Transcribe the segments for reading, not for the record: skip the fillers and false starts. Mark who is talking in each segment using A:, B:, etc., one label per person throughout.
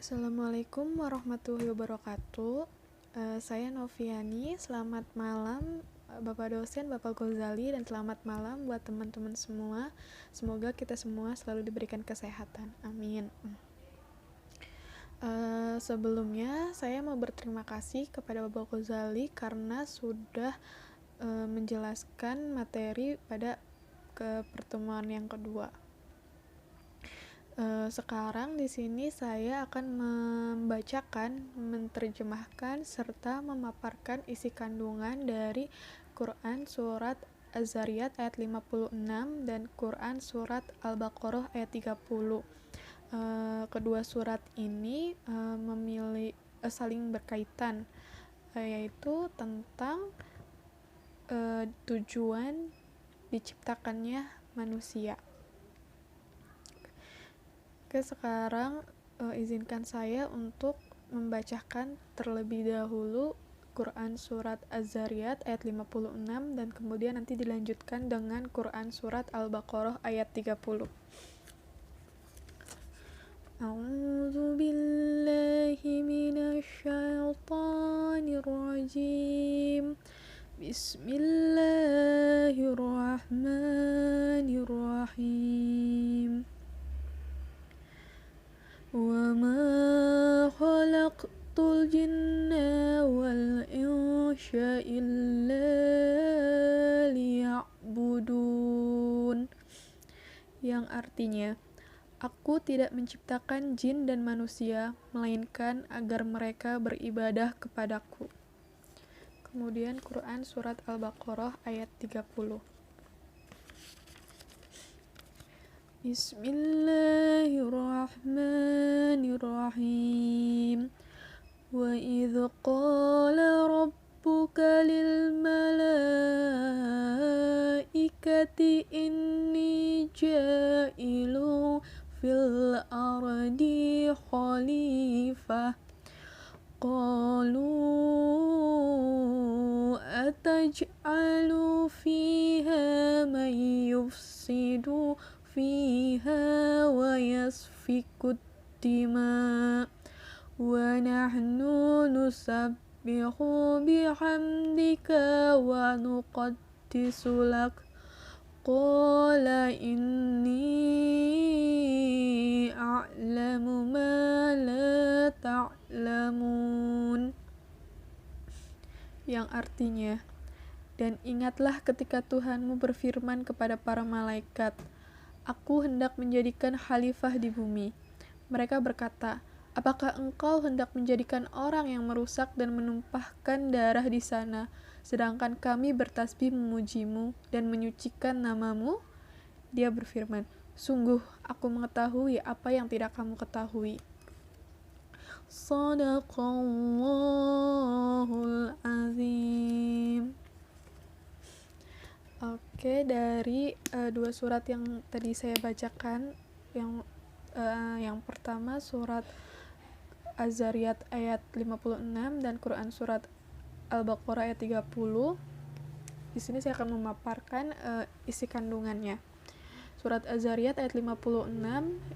A: Assalamualaikum warahmatullahi wabarakatuh. Saya Noviani. Selamat malam Bapak dosen, Bapak Ghazali, dan selamat malam buat teman-teman semua. Semoga kita semua selalu diberikan kesehatan. Amin. Sebelumnya saya mau berterima kasih kepada Bapak Ghazali karena sudah menjelaskan materi pada pertemuan yang kedua. Sekarang di sini saya akan membacakan, menerjemahkan, serta memaparkan isi kandungan dari Quran Surat Az-Zariyat ayat 56 dan Quran Surat Al-Baqarah ayat 30. Kedua surat ini saling berkaitan, yaitu tentang tujuan diciptakannya manusia. Oke, sekarang izinkan saya untuk membacakan terlebih dahulu Quran Surat Az-Zariyat ayat 56 dan kemudian nanti dilanjutkan dengan Quran Surat Al-Baqarah ayat 30. A'udzu billahi minasy syaithanir rajim. Bismillahirrahmanirrahim. وَمَا خَلَقْتُ الْجِنَّ وَالْإِنسَ إِلَّا لِيَعْبُدُونَ, yang artinya, aku tidak menciptakan jin dan manusia melainkan agar mereka beribadah kepadaku. Kemudian Quran Surat Al-Baqarah ayat 30. Bismillahirrahmanirrahim. Wa idh qala rabbuka lil malaikati inni ja'ilu fil ardi khalifah. Qalu ataj'alu fiha man yufsidu fiha wa yasfiku dima wa nahnu nusabbihu bihamdika wa nuqaddisu lak. Qala inni a'lamu ma la ta'lamun, yang artinya, dan ingatlah ketika Tuhanmu berfirman kepada para malaikat, aku hendak menjadikan khalifah di bumi. Mereka berkata, apakah engkau hendak menjadikan orang yang merusak dan menumpahkan darah di sana, sedangkan kami bertasbih memujimu dan menyucikan namamu? Dia berfirman, sungguh aku mengetahui apa yang tidak kamu ketahui. Shadaqallahul azim. Oke, dari dua surat yang tadi saya bacakan, yang pertama surat Az-Zariyat ayat 56 dan Quran surat Al-Baqarah ayat 30. Di sini saya akan memaparkan isi kandungannya. Surat Az-Zariyat ayat 56,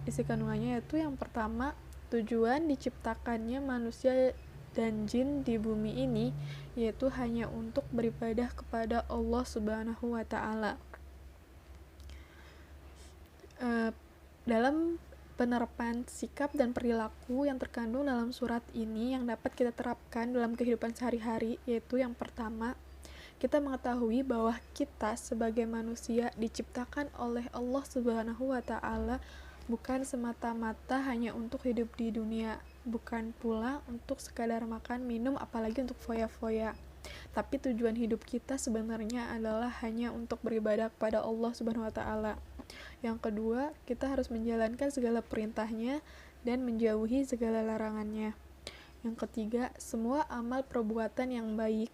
A: isi kandungannya yaitu yang pertama, tujuan diciptakannya manusia dan jin di bumi ini yaitu hanya untuk beribadah kepada Allah Subhanahu wa Ta'ala. Dalam penerapan sikap dan perilaku yang terkandung dalam surat ini yang dapat kita terapkan dalam kehidupan sehari-hari, yaitu yang pertama, kita mengetahui bahwa kita sebagai manusia diciptakan oleh Allah Subhanahu wa Ta'ala bukan semata-mata hanya untuk hidup di dunia, bukan pula untuk sekadar makan, minum, apalagi untuk foya-foya. Tapi tujuan hidup kita sebenarnya adalah hanya untuk beribadah kepada Allah Subhanahu wa Ta'ala. Yang kedua, kita harus menjalankan segala perintahnya dan menjauhi segala larangannya. Yang ketiga, semua amal perbuatan yang baik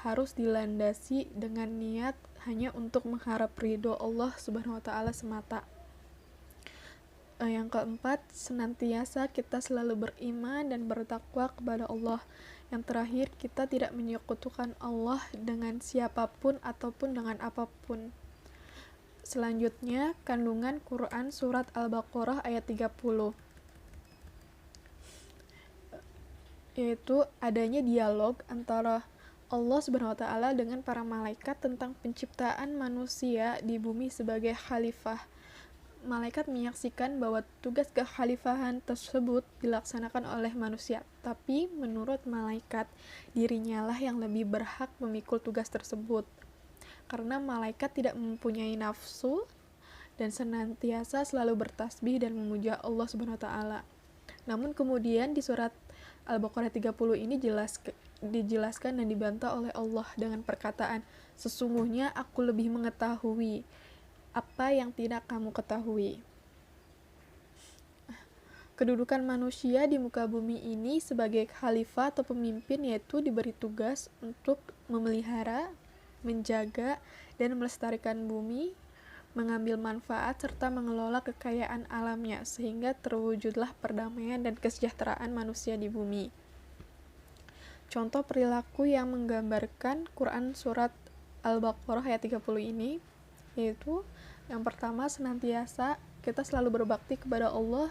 A: harus dilandasi dengan niat hanya untuk mengharap ridho Allah Subhanahu wa Ta'ala semata. Yang keempat, senantiasa kita selalu beriman dan bertakwa kepada Allah. Yang terakhir, kita tidak menyekutukan Allah dengan siapapun ataupun dengan apapun. Selanjutnya, kandungan Quran Surat Al-Baqarah ayat 30. yaitu adanya dialog antara Allah Subhanahu wa taala dengan para malaikat tentang penciptaan manusia di bumi sebagai khalifah. Malaikat menyaksikan bahwa tugas kekhalifahan tersebut dilaksanakan oleh manusia, tapi menurut malaikat, dirinya lah yang lebih berhak memikul tugas tersebut. Karena malaikat tidak mempunyai nafsu dan senantiasa selalu bertasbih dan memuja Allah Subhanahu wa taala. Namun kemudian di surat Al-Baqarah 30 ini dijelaskan dan dibantah oleh Allah dengan perkataan, sesungguhnya aku lebih mengetahui apa yang tidak kamu ketahui. Kedudukan manusia di muka bumi ini sebagai khalifah atau pemimpin yaitu diberi tugas untuk memelihara, menjaga, dan melestarikan bumi, mengambil manfaat, serta mengelola kekayaan alamnya, sehingga terwujudlah perdamaian dan kesejahteraan manusia di bumi. Contoh perilaku yang menggambarkan Quran surat Al-Baqarah ayat 30 ini, yaitu yang pertama, senantiasa kita selalu berbakti kepada Allah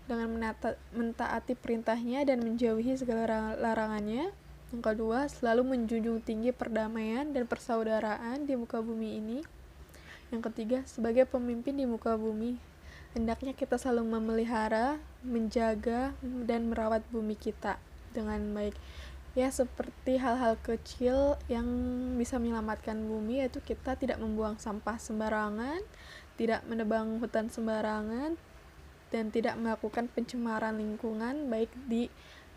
A: dengan mentaati perintahnya dan menjauhi segala larangannya. Yang kedua, selalu menjunjung tinggi perdamaian dan persaudaraan di muka bumi ini. Yang ketiga, sebagai pemimpin di muka bumi, hendaknya kita selalu memelihara, menjaga, dan merawat bumi kita dengan baik. Ya, seperti hal-hal kecil yang bisa menyelamatkan bumi, yaitu kita tidak membuang sampah sembarangan, tidak menebang hutan sembarangan, dan tidak melakukan pencemaran lingkungan baik di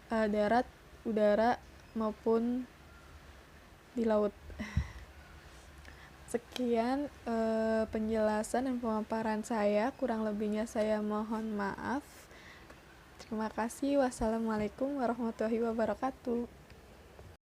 A: darat, udara, maupun di laut. Sekian penjelasan dan pemaparan saya, kurang lebihnya saya mohon maaf. Terima kasih. Wassalamualaikum warahmatullahi wabarakatuh.